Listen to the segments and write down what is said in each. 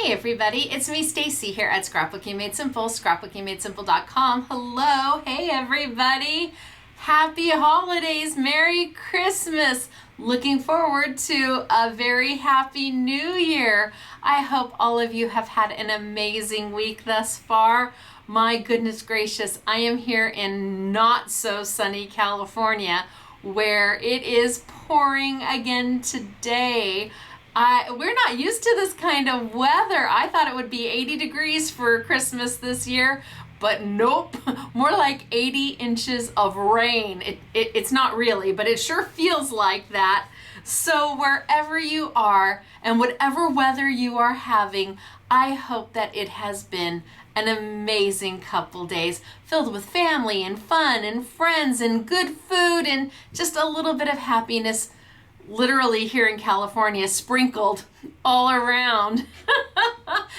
Hey everybody, it's me Stacy here at Scrapbooking Made Simple, scrapbookingmadesimple.com. Hello, hey everybody. Happy holidays, Merry Christmas. Looking forward to a very happy new year. I hope all of you have had an amazing week thus far. My goodness gracious, I am here in not so sunny California where it is pouring again today. We're not used to this kind of weather. I thought it would be 80 degrees for Christmas this year, but nope, more like 80 inches of rain. It's not really, but it sure feels like that. So wherever you are and whatever weather you are having, I hope that it has been an amazing couple days filled with family and fun and friends and good food and just a little bit of happiness. Literally here in California, sprinkled all around.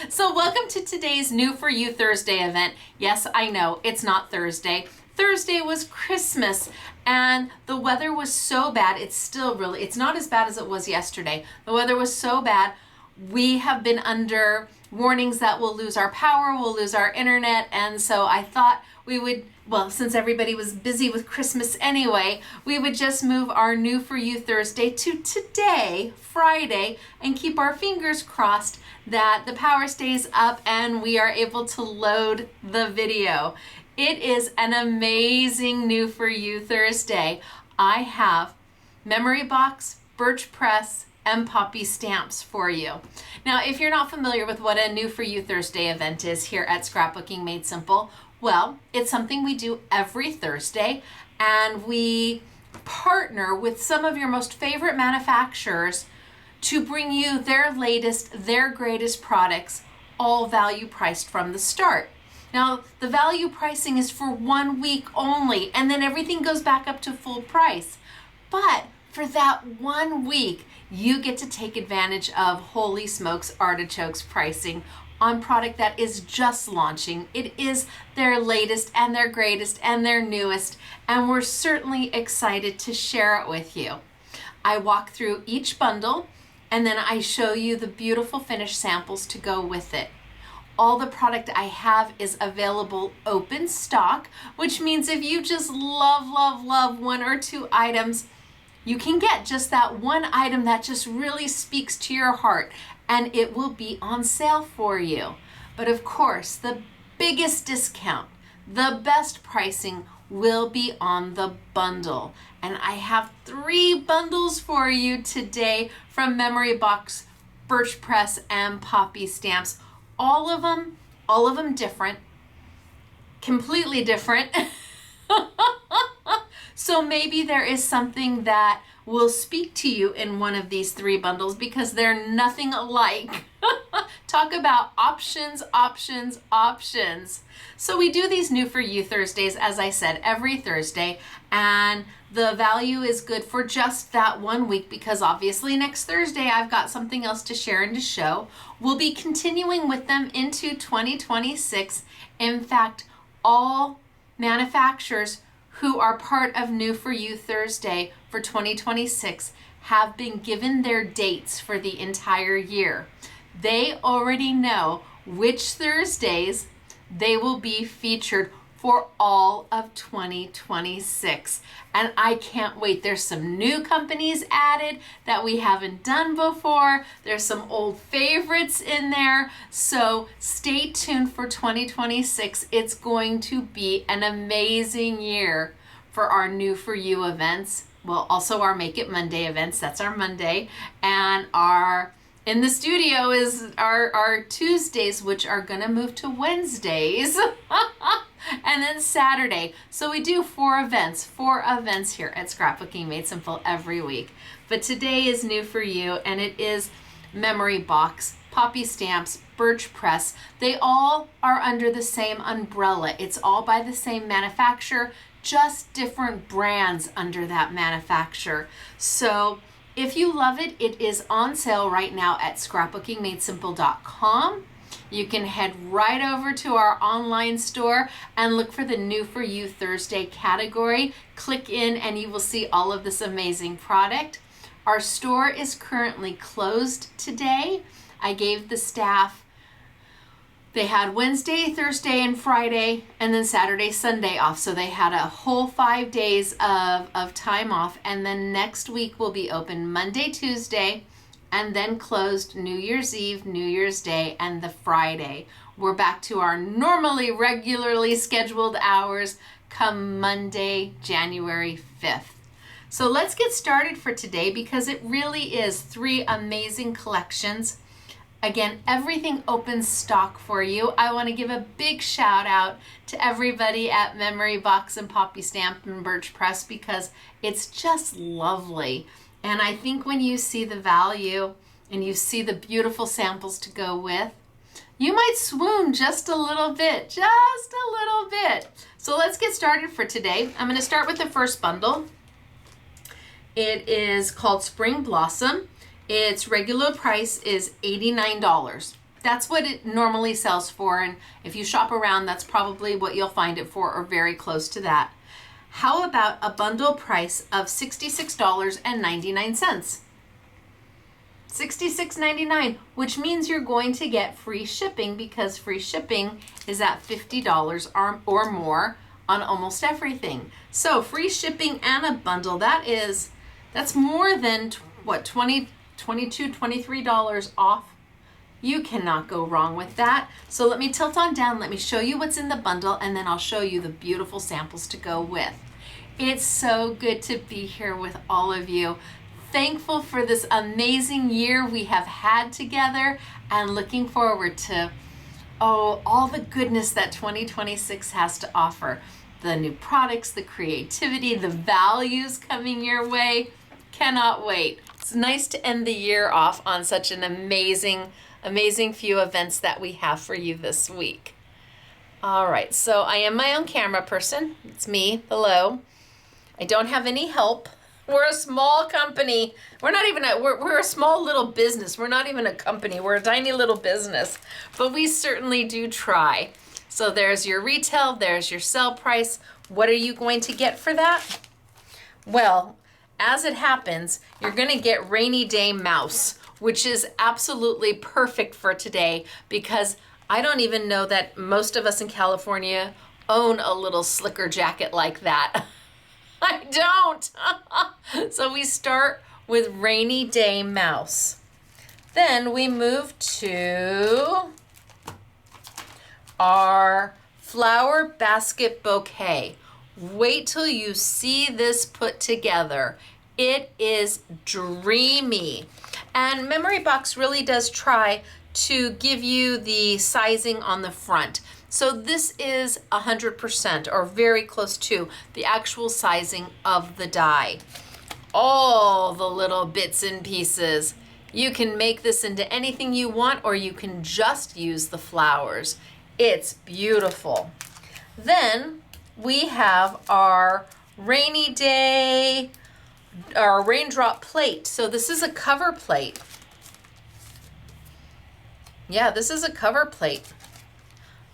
So welcome to today's New For You Thursday event. Yes, I know, it's not Thursday. Thursday was Christmas and the weather was so bad. It's not as bad as it was yesterday. The weather was so bad. We have been under warnings that we'll lose our power, we'll lose our internet, and so I thought we would, well, since everybody was busy with Christmas anyway, we would just move our New For You Thursday to today, Friday, and keep our fingers crossed that the power stays up and we are able to load the video. It is an amazing New For You Thursday. I have Memory Box, Birch Press, and Poppy Stamps for you. Now, if you're not familiar with what a New For You Thursday event is here at Scrapbooking Made Simple, well, it's something we do every Thursday, and we partner with some of your most favorite manufacturers to bring you their latest, their greatest products, all value priced from the start. Now, the value pricing is for 1 week only, and then everything goes back up to full price. But for that 1 week, you get to take advantage of holy smokes artichokes pricing on product that is just launching. It is their latest and their greatest and their newest, and we're certainly excited to share it with you. I walk through each bundle and then I show you the beautiful finished samples to go with it. All the product I have is available open stock, which means if you just love 1 or 2 items, you can get just that one item that just really speaks to your heart, and it will be on sale for you. But of course, the biggest discount, the best pricing will be on the bundle. And I have 3 bundles for you today from Memory Box, Birch Press, and Poppy Stamps. All of them different, completely different. So maybe there is something that will speak to you in one of these 3 bundles because they're nothing alike. Talk about options. So we do these New For You Thursdays, as I said, every Thursday, and the value is good for just that 1 week because obviously next Thursday I've got something else to share and to show. We'll be continuing with them into 2026. In fact, all manufacturers who are part of New For You Thursday for 2026 have been given their dates for the entire year. They already know which Thursdays they will be featured for all of 2026. And I can't wait. There's some new companies added that we haven't done before. There's some old favorites in there. So stay tuned for 2026. It's going to be an amazing year for our New For You events. Well, also our Make It Monday events. That's our Monday. And our in the studio is our Tuesdays, which are gonna move to Wednesdays. And then Saturday. So we do 4 events here at Scrapbooking Made Simple every week. But today is New For You, and it is Memory Box, Poppy Stamps, Birch Press. They all are under the same umbrella. It's all by the same manufacturer, just different brands under that manufacturer. So if you love it, it is on sale right now at scrapbookingmadesimple.com. You can head right over to our online store and look for the New For You Thursday category. Click in and you will see all of this amazing product. Our store is currently closed today. I gave the staff They had Wednesday, Thursday, and Friday, and then Saturday, Sunday off. So they had a whole 5 days of time off. And then next week will be open Monday, Tuesday, and then closed New Year's Eve, New Year's Day, and the Friday. We're back to our normally, regularly scheduled hours come Monday, January 5th. So let's get started for today because it really is 3 amazing collections. Again, everything open stock for you. I want to give a big shout out to everybody at Memory Box and Poppy Stamp and Birch Press because it's just lovely. And I think when you see the value and you see the beautiful samples to go with, you might swoon just a little bit, So let's get started for today. I'm going to start with the first bundle. It is called Spring Blossom. Its regular price is $89. That's what it normally sells for, and if you shop around, that's probably what you'll find it for, or very close to that. How about a bundle price of $66.99? $66.99, which means you're going to get free shipping because free shipping is at $50 or more on almost everything. So free shipping and a bundle, that's more than what, $22, $23 off. You cannot go wrong with that. So let me tilt on down, let me show you what's in the bundle, and then I'll show you the beautiful samples to go with. It's so good to be here with all of you. Thankful for this amazing year we have had together and looking forward to all the goodness that 2026 has to offer. The new products, the creativity, the values coming your way. Cannot wait. It's nice to end the year off on such an amazing few events that we have for you this week. All right, so I am my own camera person. It's me, hello. I don't have any help. We're a small company. We're a small little business. We're not even a company. We're a tiny little business, but we certainly do try. So there's your retail, there's your sell price. What are you going to get for that? Well, as it happens, you're going to get Rainy Day Mouse, which is absolutely perfect for today because I don't even know that most of us in California own a little slicker jacket like that. I don't. So we start with Rainy Day Mouse. Then we move to our Flower Basket Bouquet. Wait till you see this put together. It is dreamy. And Memory Box really does try to give you the sizing on the front. So this is 100% or very close to the actual sizing of the die. All the little bits and pieces. You can make this into anything you want or you can just use the flowers. It's beautiful. Then we have our rainy day, our raindrop plate. So this is a cover plate. Yeah, this is a cover plate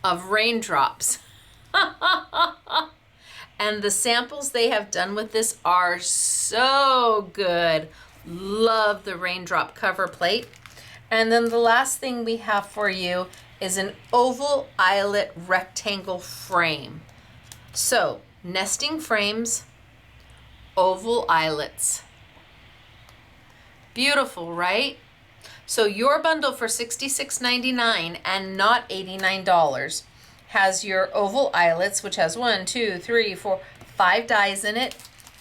of raindrops. And the samples they have done with this are so good. Love the raindrop cover plate. And then the last thing we have for you is an oval eyelet rectangle frame. So nesting frames, oval eyelets. Beautiful, right? So your bundle for $66.99 and not $89 has your oval eyelets, which has 1, 2, 3, 4, 5 dies in it.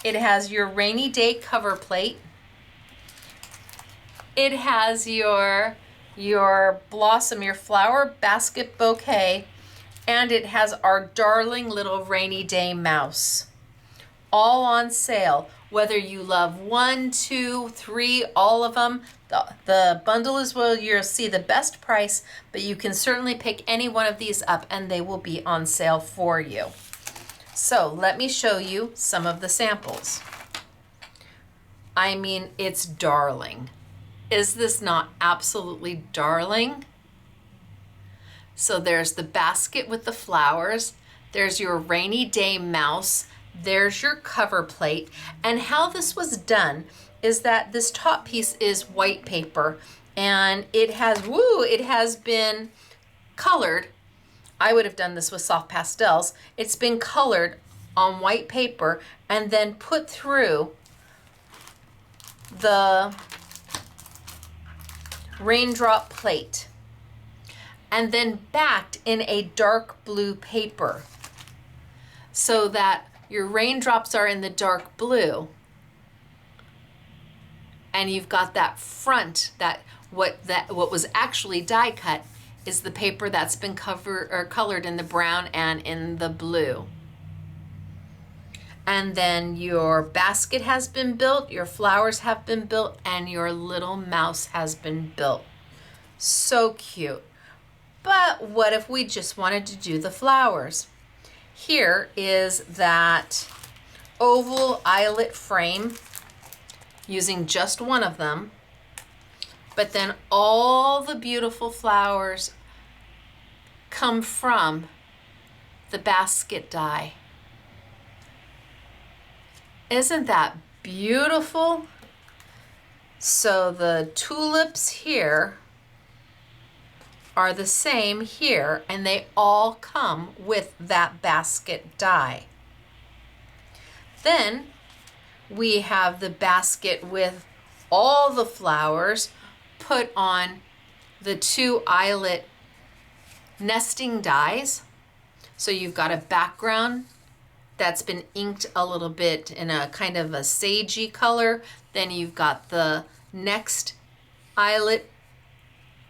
It has your rainy day cover plate. It has your blossom, your flower basket bouquet, and it has our darling little rainy day mouse. All on sale. Whether you love 1, 2, 3, all of them, the bundle is where you'll see the best price, but you can certainly pick any one of these up and they will be on sale for you. So let me show you some of the samples. I mean, it's darling. Is this not absolutely darling? So there's the basket with the flowers. There's your rainy day mouse. There's your cover plate. And how this was done is that this top piece is white paper and it has been colored I would have done this with soft pastels. It's been colored on white paper and then put through the raindrop plate and then backed in a dark blue paper so that your raindrops are in the dark blue and you've got that front, what was actually die cut is the paper that's been colored in the brown and in the blue. And then your basket has been built, your flowers have been built, and your little mouse has been built. So cute. But what if we just wanted to do the flowers? Here is that oval eyelet frame using just one of them, but then all the beautiful flowers come from the basket die. Isn't that beautiful? So the tulips here are the same here, and they all come with that basket die. Then we have the basket with all the flowers put on the 2 eyelet nesting dies. So you've got a background that's been inked a little bit in a kind of a sagey color. Then you've got the next eyelet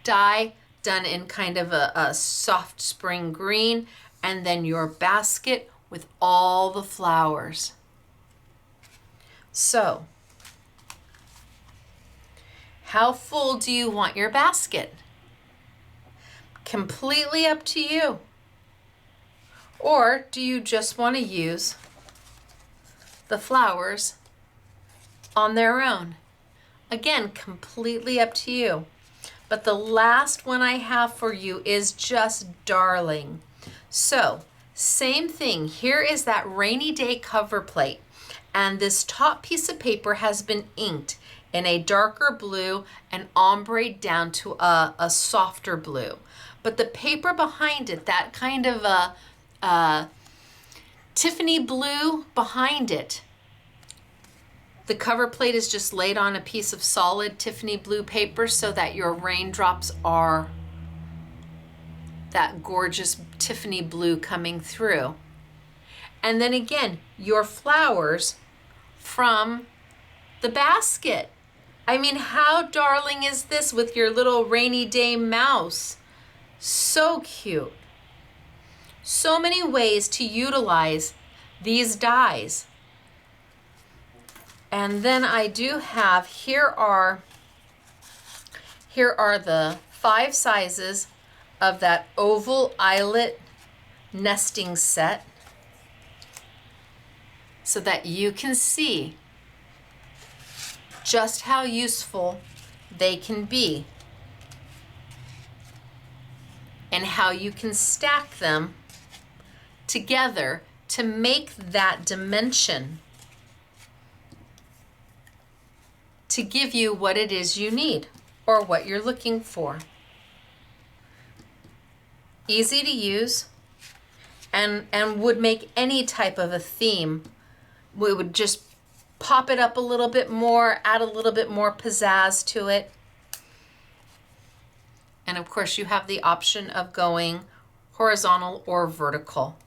die done in kind of a soft spring green, and then your basket with all the flowers. So, how full do you want your basket? Completely up to you. Or do you just want to use the flowers on their own? Again, completely up to you. But the last one I have for you is just darling. So, same thing. Here is that rainy day cover plate. And this top piece of paper has been inked in a darker blue and ombre down to a softer blue. But the paper behind it, that kind of a Tiffany blue behind it, the cover plate is just laid on a piece of solid Tiffany blue paper so that your raindrops are that gorgeous Tiffany blue coming through. And then again, your flowers from the basket. I mean, how darling is this with your little rainy day mouse? So cute. So many ways to utilize these dies. And then I do have, here are the 5 sizes of that oval eyelet nesting set so that you can see just how useful they can be and how you can stack them together to make that dimension to give you what it is you need or what you're looking for. Easy to use and would make any type of a theme. We would just pop it up a little bit more, add a little bit more pizzazz to it. And of course you have the option of going horizontal or vertical.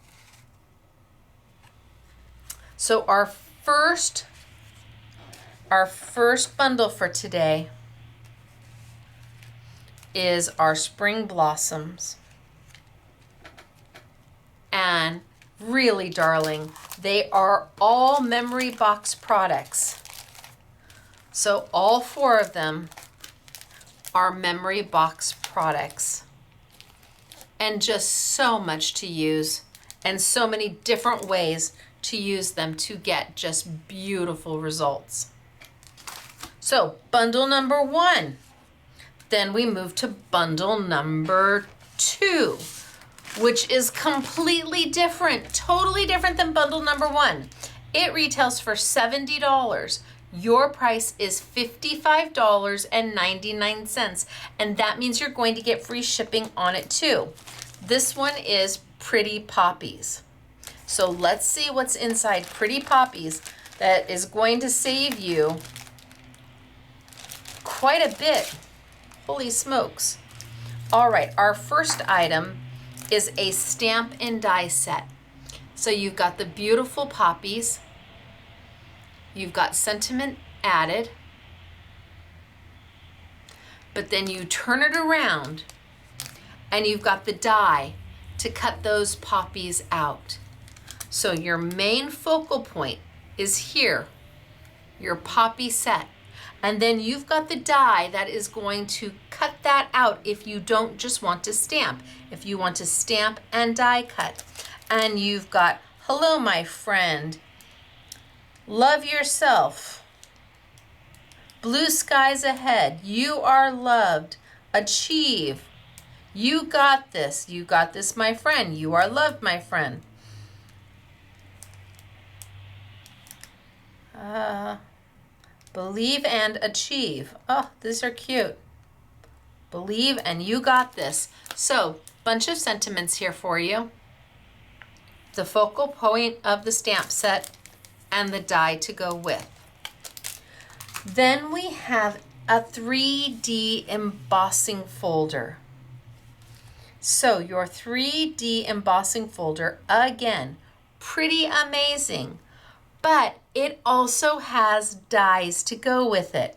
So our first bundle for today is our spring blossoms. And really darling, they are all memory box products. So all 4 of them are memory box products. And just so much to use and so many different ways to use them to get just beautiful results. So bundle number 1. Then we move to bundle number 2, which is completely different, totally different than bundle number 1. It retails for $70. Your price is $55.99, and that means you're going to get free shipping on it too. This one is Pretty Poppies. So let's see what's inside Pretty Poppies that is going to save you quite a bit. Holy smokes. All right, our first item is a stamp and die set. So you've got the beautiful poppies, you've got sentiment added, but then you turn it around and you've got the die to cut those poppies out. So your main focal point is here, your poppy set. And then you've got the die that is going to cut that out if you don't just want to stamp. If you want to stamp and die cut. And you've got, hello my friend, love yourself, blue skies ahead, you are loved, achieve, you got this my friend, you are loved my friend. Believe and achieve. Oh, these are cute. Believe and you got this. So, bunch of sentiments here for you. The focal point of the stamp set and the die to go with. Then we have a 3D embossing folder. So your 3D embossing folder, again, pretty amazing. But it also has dies to go with it.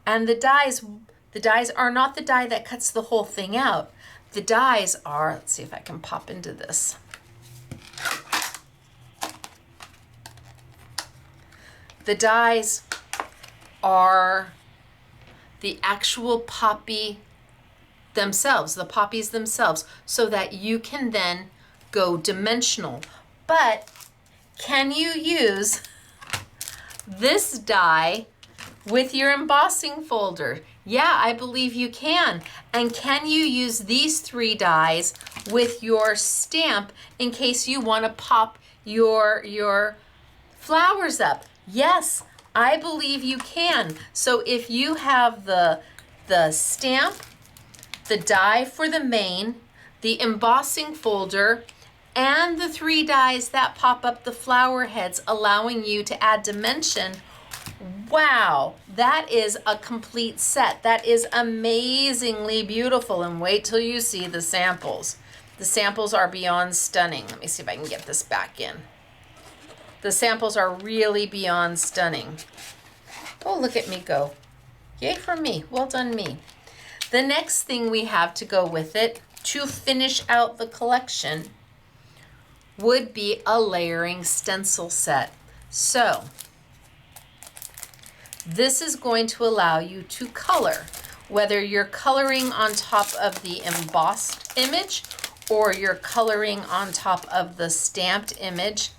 And the dies are not the die that cuts the whole thing out. The dies are, let's see if I can pop into this. The dies are the actual poppy themselves, the poppies themselves, so that you can then go dimensional. But can you use this die with your embossing folder? Yeah, I believe you can. And can you use these 3 dies with your stamp in case you want to pop your flowers up? Yes, I believe you can. So if you have the stamp, the die for the main, the embossing folder, and the 3 dies that pop up the flower heads, allowing you to add dimension. Wow, that is a complete set. That is amazingly beautiful. And wait till you see the samples. The samples are beyond stunning. Let me see if I can get this back in. The samples are really beyond stunning. Oh, look at me go. Yay for me. Well done me. The next thing we have to go with it to finish out the collection would be a layering stencil set. So this is going to allow you to color, whether you're coloring on top of the embossed image or you're coloring on top of the stamped image.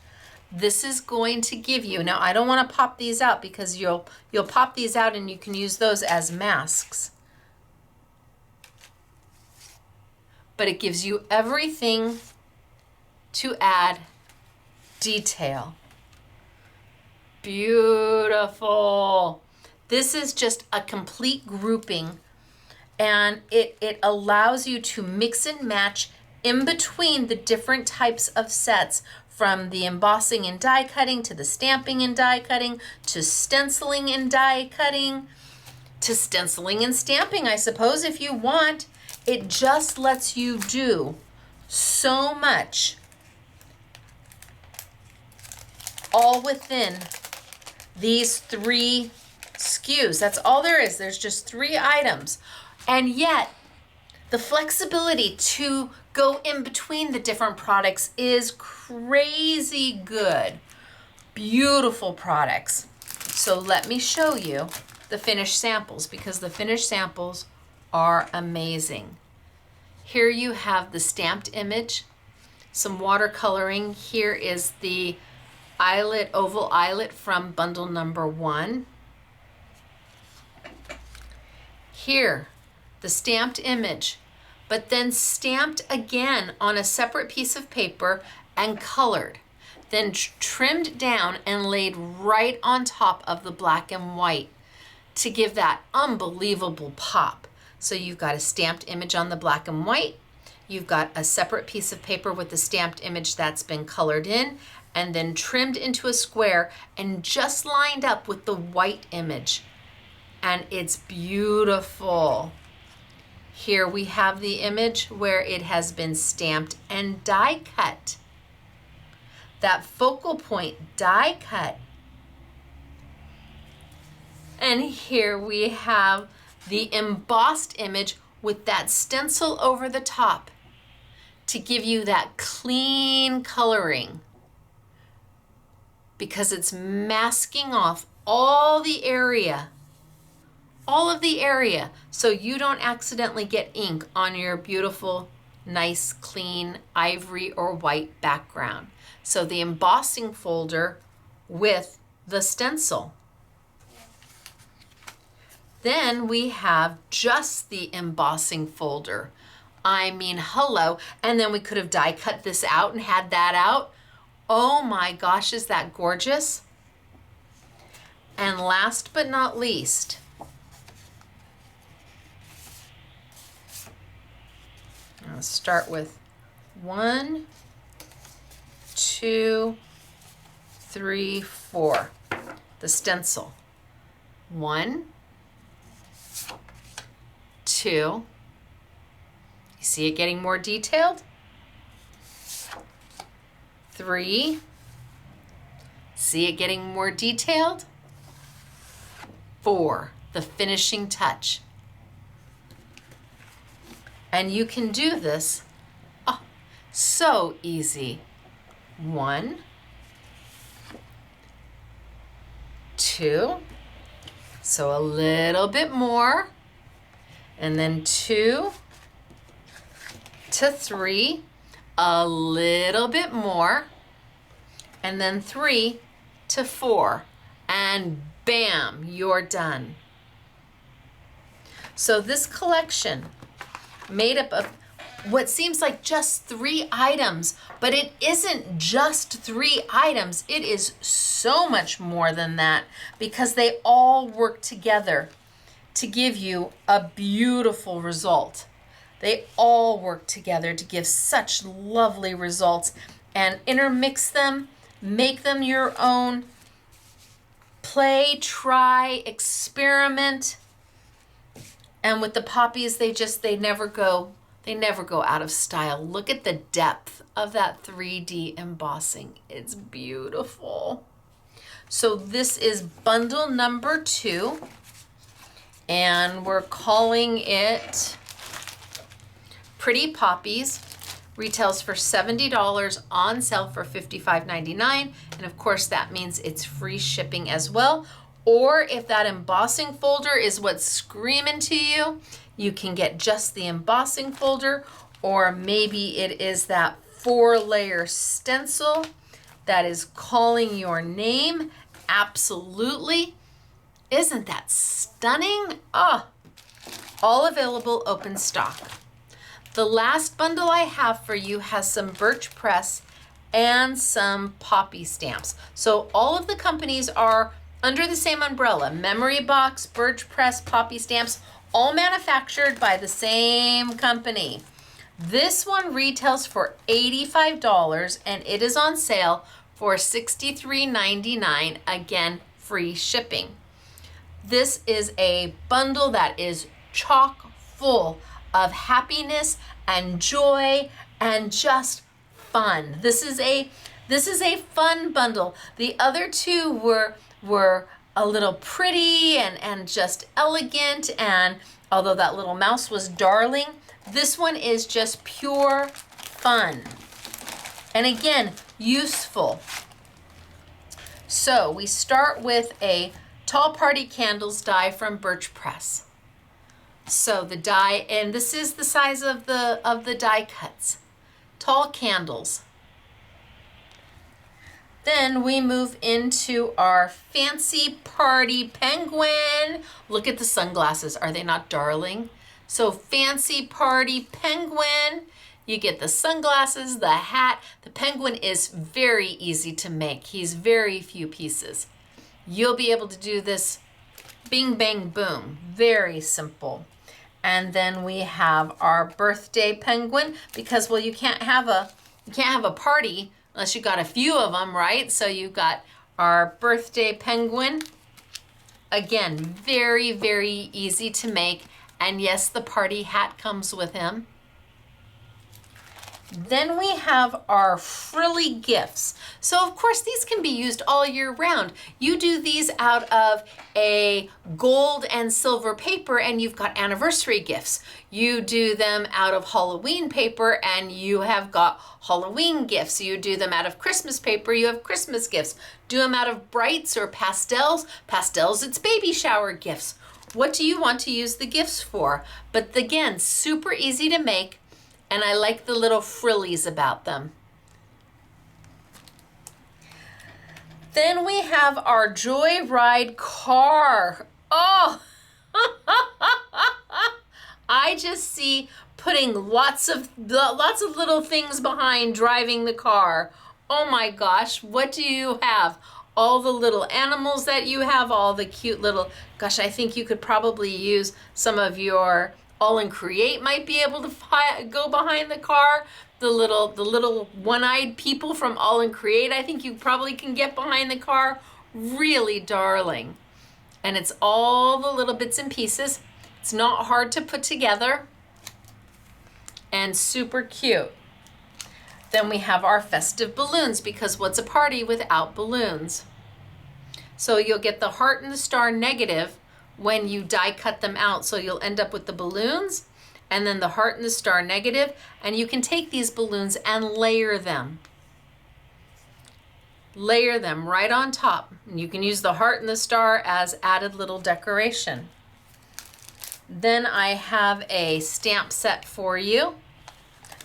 This is going to give you, now I don't want to pop these out because you'll pop these out and you can use those as masks. But it gives you everything to add detail. Beautiful. This is just a complete grouping, and it allows you to mix and match in between the different types of sets, from the embossing and die cutting to the stamping and die cutting to stenciling and die cutting to stenciling and stamping, I suppose, if you want. It just lets you do so much all within these 3 SKUs. That's all there is. There's just 3 items. And yet, the flexibility to go in between the different products is crazy good. Beautiful products. So let me show you the finished samples, because the finished samples are amazing. Here you have the stamped image, some watercoloring. Here is the eyelet, oval eyelet from bundle number 1. Here, the stamped image, but then stamped again on a separate piece of paper and colored, then trimmed down and laid right on top of the black and white to give that unbelievable pop. So you've got a stamped image on the black and white, You've got a separate piece of paper with the stamped image that's been colored in and then trimmed into a square and just lined up with the white image. And it's beautiful. Here we have the image where it has been stamped and die cut. That focal point die cut. And here we have the embossed image with that stencil over the top to give you that clean coloring, because it's masking off all of the area, so you don't accidentally get ink on your beautiful, nice, clean ivory or white background. So the embossing folder with the stencil. Then we have just the embossing folder. I mean, hello. And then we could have die cut this out and had that out. Oh my gosh, is that gorgeous? And last but not least, I'll start with 1, 2, 3, 4. The stencil. 1, 2. You see it getting more detailed? 3. See it getting more detailed? 4. The finishing touch. And you can do this so easy. 1, 2. So a little bit more. And then 2 to 3, a little bit more, and then 3 to 4, and bam, you're done. So this collection, made up of what seems like just 3 items, but it isn't just 3 items. It is so much more than that, because they all work together to give you a beautiful result. They all work together to give such lovely results, and intermix them, make them your own, play, try, experiment. And with the poppies, they never go out of style. Look at the depth of that 3D embossing. It's beautiful. So this is bundle number 2. And we're calling it Pretty Poppies. Retails for $70, on sale for $55.99. And of course that means it's free shipping as well. Or if that embossing folder is what's screaming to you, you can get just the embossing folder, or maybe it is that 4-layer stencil that is calling your name. Absolutely. Isn't that stunning? All available, open stock. The last bundle I have for you has some Birch Press and some Poppy stamps. So all of the companies are under the same umbrella. Memory Box, Birch Press, Poppy stamps, all manufactured by the same company. This one retails for $85 and it is on sale for $63.99. Again, free shipping. This is a bundle that is chock full of happiness and joy and just fun. This is a fun bundle. The other 2 were a little pretty and just elegant, and although that little mouse was darling, this one is just pure fun. And again, useful. So we start with a Tall Party Candles die from Birch Press. So the die, and this is the size of the die cuts. Tall candles. Then we move into our Fancy Party Penguin. Look at the sunglasses. Are they not darling? So Fancy Party Penguin. You get the sunglasses, the hat. The penguin is very easy to make. He's very few pieces. You'll be able to do this bing, bang, boom. Very simple. And then we have our birthday penguin because, well, you can't have a party unless you got a few of them, right? So you've got our birthday penguin. Again, very, very easy to make. And yes, the party hat comes with him. Then we have our frilly gifts. So of course these can be used all year round. You do these out of a gold and silver paper and you've got anniversary gifts. You do them out of Halloween paper and you have got Halloween gifts. You do them out of Christmas paper, you have Christmas gifts. Do them out of brights or pastels. Pastels, it's baby shower gifts. What do you want to use the gifts for? But again, super easy to make. And I like the little frillies about them. Then we have our Joyride car. Oh, I just see putting lots of little things behind driving the car. Oh my gosh, what do you have? All the little animals that you have, all the cute little, gosh, I think you could probably use some of your All in Create might be able to go behind the car. The little one-eyed people from All in Create, I think you probably can get behind the car. Really darling. And it's all the little bits and pieces. It's not hard to put together. And super cute. Then we have our festive balloons, because what's a party without balloons? So you'll get the heart and the star negative when you die cut them out. So you'll end up with the balloons and then the heart and the star negative, and you can take these balloons and layer them. Layer them right on top. And you can use the heart and the star as added little decoration. Then I have a stamp set for you.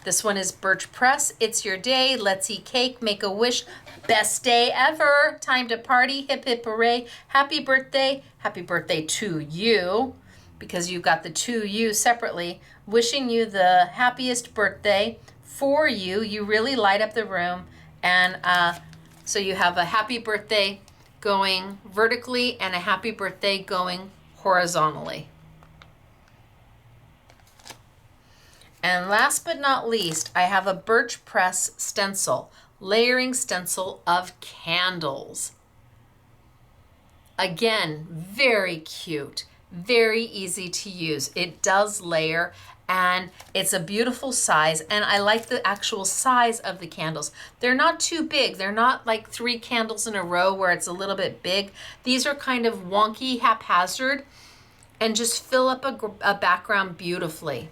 This one is Birch Press. It's your day. Let's eat cake, make a wish. Best day ever. Time to party. Hip hip hooray. Happy birthday. Happy birthday to you, because you've got the to you separately. Wishing you the happiest birthday for you. You really light up the room. And so you have a happy birthday going vertically and a happy birthday going horizontally. And last but not least, I have a Birch Press stencil, layering stencil of candles. Again, very cute, very easy to use. It does layer and it's a beautiful size, and I like the actual size of the candles. They're not too big. They're not like 3 candles in a row where it's a little bit big. These are kind of wonky, haphazard, and just fill up a background beautifully.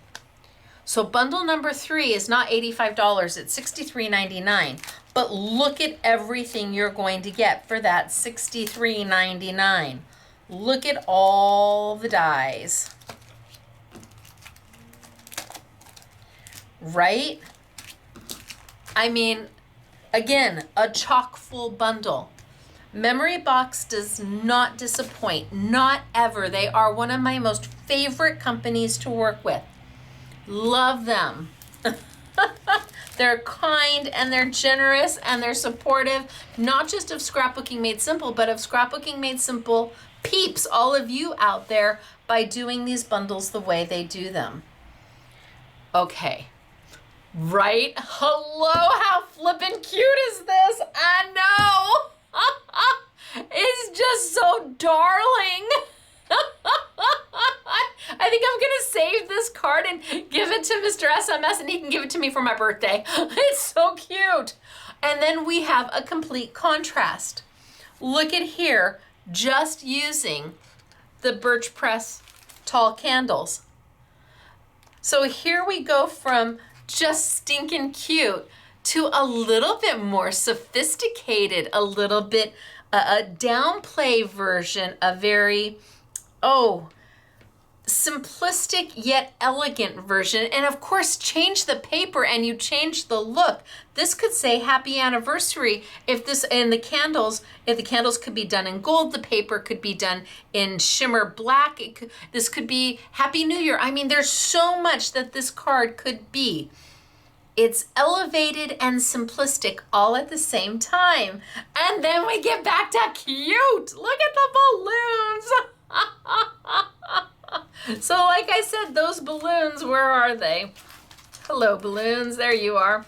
So bundle number 3 is not $85, it's $63.99. But look at everything you're going to get for that $63.99. Look at all the dies. Right? I mean, again, a chock full bundle. Memory Box does not disappoint, not ever. They are one of my most favorite companies to work with. Love them. They're kind and they're generous and they're supportive, not just of Scrapbooking Made Simple, but of Scrapbooking Made Simple peeps, all of you out there, by doing these bundles the way they do them. Okay. Right? Hello, how flippin' cute is this? I know. It's just so darling. I think I'm gonna save this card and give it to Mr. SMS and he can give it to me for my birthday. It's so cute. And then we have a complete contrast. Look at here, just using the Birch Press tall candles. So here we go from just stinking cute to a little bit more sophisticated, a little bit a downplay version, a very, simplistic yet elegant version. And of course, change the paper and you change the look. This could say happy anniversary if the candles could be done in gold, the paper could be done in shimmer black. This could be Happy New Year. I mean, there's so much that this card could be. It's elevated and simplistic all at the same time. And then we get back to cute. Look at the balloons. So like I said, those balloons, where are they? Hello, balloons, there you are.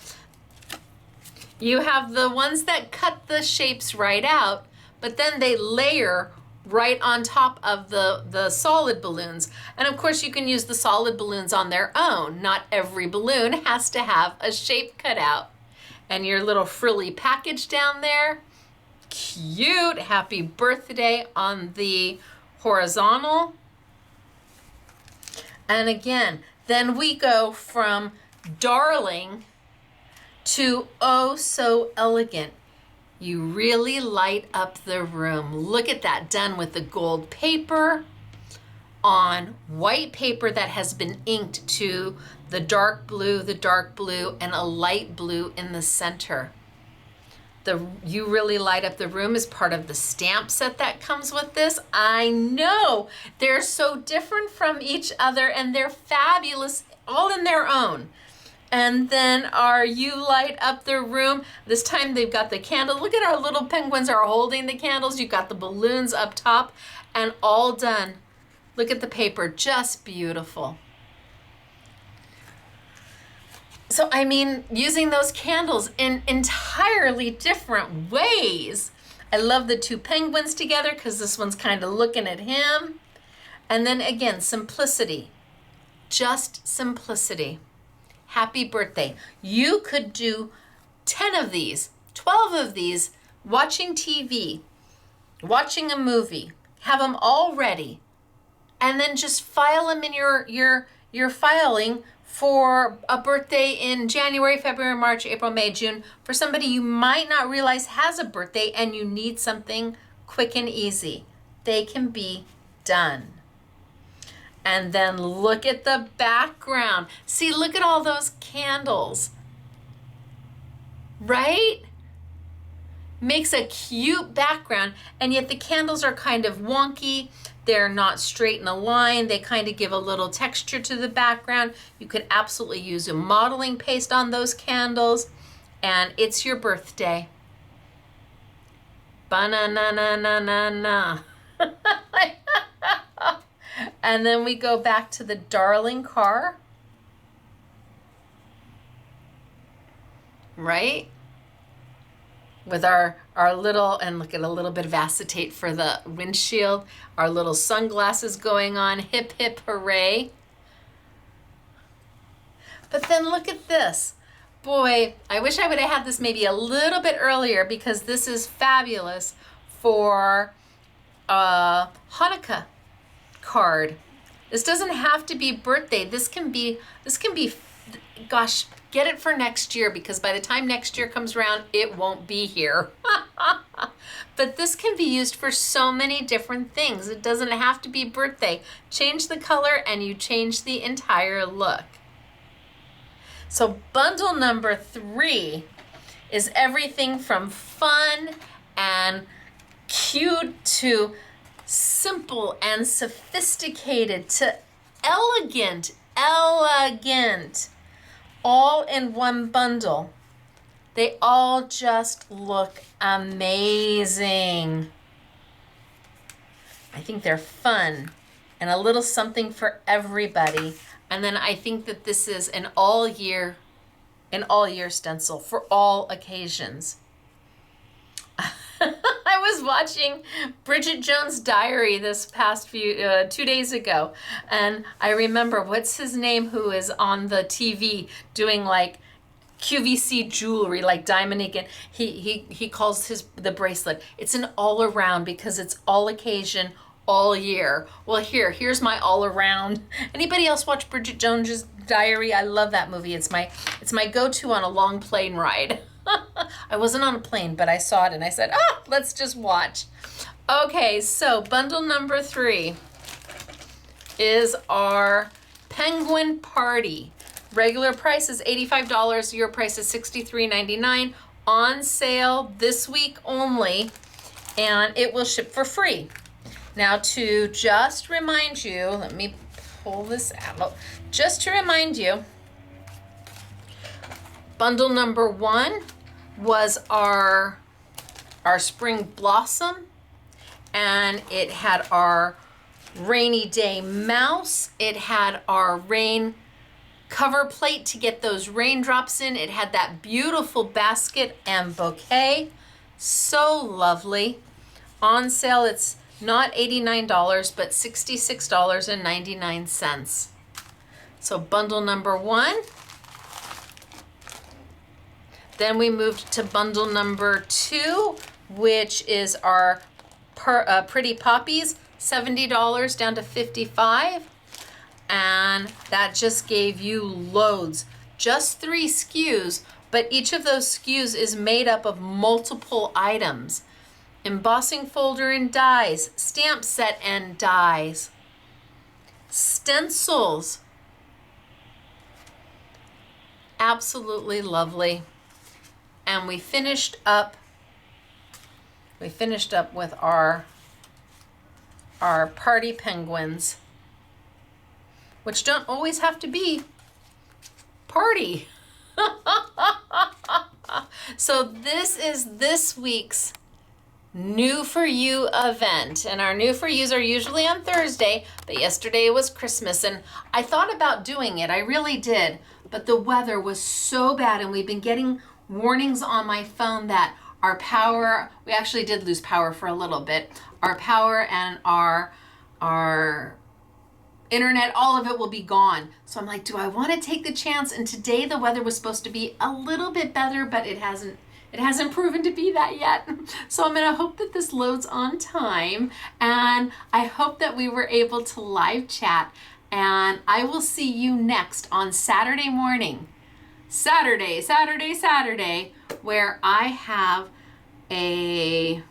You have the ones that cut the shapes right out, but then they layer right on top of the solid balloons. And of course you can use the solid balloons on their own. Not every balloon has to have a shape cut out. And your little frilly package down there, cute, happy birthday on the horizontal. And again, then we go from darling to oh so elegant. You really light up the room. Look at that, done with the gold paper on white paper that has been inked to the dark blue, and a light blue in the center. You really light up the room is part of the stamp set that comes with this. I know, they're so different from each other and they're fabulous all in their own. And then our You Light Up the Room, this time they've got the candle. Look at our little penguins are holding the candles. You've got the balloons up top and all done. Look at the paper, just beautiful. So, I mean, using those candles in entirely different ways. I love the two penguins together because this one's kind of looking at him. And then again, simplicity, just simplicity. Happy birthday. You could do 10 of these, 12 of these, watching TV, watching a movie, have them all ready, and then just file them in your filing for a birthday in January, February, March, April, May, June, for somebody you might not realize has a birthday and you need something quick and easy. They can be done. And then look at the background. See, look at all those candles, right? Makes a cute background, and yet the candles are kind of wonky. They're not straight in a line. They kind of give a little texture to the background. You could absolutely use a modeling paste on those candles, and it's your birthday. Ba-na-na-na-na-na-na. And then we go back to the darling car, right? With our little, and look at a little bit of acetate for the windshield, our little sunglasses going on, hip, hip, hooray. But then look at this. Boy, I wish I would have had this maybe a little bit earlier because this is fabulous for Hanukkah card. This doesn't have to be birthday. This can be, gosh, get it for next year because by the time next year comes around, it won't be here. But this can be used for so many different things. It doesn't have to be birthday. Change the color and you change the entire look. So bundle number 3 is everything from fun and cute to simple and sophisticated to elegant, all in one bundle. They all just look amazing. I think they're fun and a little something for everybody. And then I think that this is an all year stencil for all occasions. I was watching Bridget Jones' Diary this past 2 days ago, and I remember, what's his name, who is on the TV doing like QVC jewelry, like diamond ink, and he calls the bracelet, it's an all around because it's all occasion, all year. Well, here's my all around. Anybody else watch Bridget Jones' Diary? I love that movie. It's my go-to on a long plane ride. I wasn't on a plane, but I saw it and I said, let's just watch. Okay, so bundle number 3 is our Penguin Party. Regular price is $85. Your price is $63.99. On sale this week only, and it will ship for free. Now, to just remind you, let me pull this out. Just to remind you, bundle number 1 was our Spring Blossom, and it had our rainy day mouse. It had our rain cover plate to get those raindrops in. It had that beautiful basket and bouquet. So lovely. On sale, it's not $89, but $66.99. So bundle number 1. Then we moved to bundle number 2, which is our Pretty Poppies, $70 down to $55. And that just gave you loads. Just 3 SKUs, but each of those SKUs is made up of multiple items. Embossing folder and dies, stamp set and dies, stencils. Absolutely lovely. And we finished up with our party penguins, which don't always have to be party. So this is this week's New For You event. And our New For Yous are usually on Thursday, but yesterday was Christmas. And I thought about doing it, I really did. But the weather was so bad, and we've been getting warnings on my phone that our power, we actually did lose power for a little bit. Our power and our internet, all of it will be gone. So I'm like, do I want to take the chance? And today the weather was supposed to be a little bit better, but it hasn't proven to be that yet. So I'm gonna hope that this loads on time, and I hope that we were able to live chat, and I will see you next on Saturday morning. Saturday, where I have it's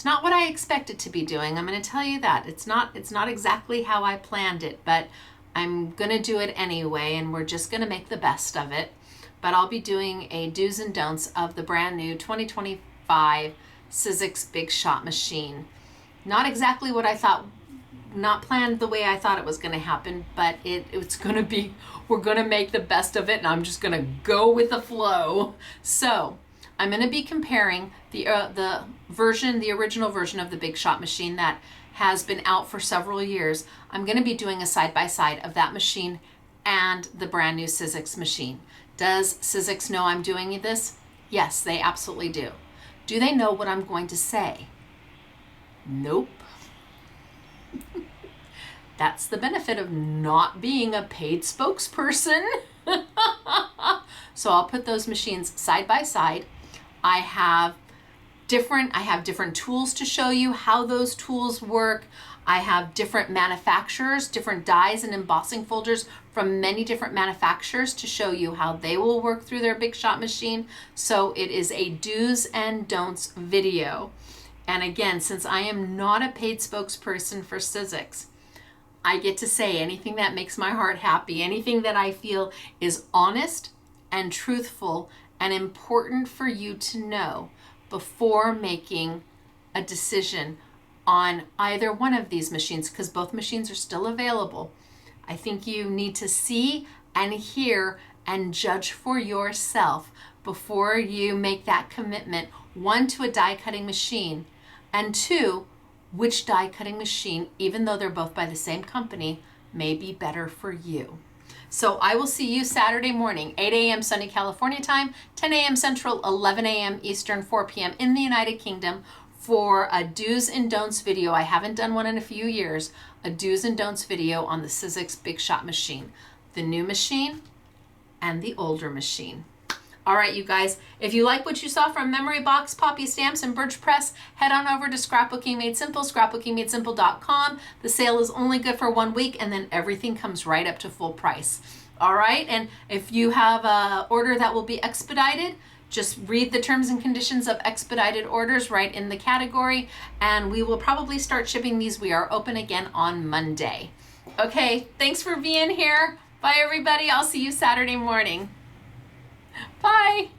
not what I expected to be doing. I'm going to tell you that. It's not exactly how I planned it, but I'm going to do it anyway, and we're just going to make the best of it. But I'll be doing a do's and don'ts of the brand new 2025 Sizzix Big Shot machine. Not exactly what I thought, not planned the way I thought it was going to happen, but it's going to be, we're going to make the best of it, and I'm just going to go with the flow. So I'm going to be comparing the original version of the Big Shot machine that has been out for several years. I'm going to be doing a side-by-side of that machine and the brand new Sizzix machine. Does Sizzix know I'm doing this? Yes, they absolutely do. Do they know what I'm going to say? Nope. That's the benefit of not being a paid spokesperson. So I'll put those machines side by side. I have different tools to show you how those tools work. I have different manufacturers, different dies and embossing folders from many different manufacturers to show you how they will work through their Big Shot machine. So it is a do's and don'ts video. And again, since I am not a paid spokesperson for Sizzix, I get to say anything that makes my heart happy, anything that I feel is honest and truthful and important for you to know before making a decision on either one of these machines, because both machines are still available. I think you need to see and hear and judge for yourself before you make that commitment. 1, to a die cutting machine, and 2, which die cutting machine, even though they're both by the same company, may be better for you. So I will see you Saturday morning, 8 a.m. sunny California time, 10 a.m. Central, 11 a.m. Eastern, 4 p.m. in the United Kingdom for a do's and don'ts video. I haven't done one in a few years. A do's and don'ts video on the Sizzix Big Shot machine, the new machine and the older machine. All right, you guys, if you like what you saw from Memory Box, Poppy Stamps, and Birch Press, head on over to Scrapbooking Made Simple, scrapbookingmadesimple.com. The sale is only good for 1 week, and then everything comes right up to full price. All right, and if you have an order that will be expedited, just read the terms and conditions of expedited orders right in the category, and we will probably start shipping these. We are open again on Monday. Okay, thanks for being here. Bye, everybody. I'll see you Saturday morning. Bye.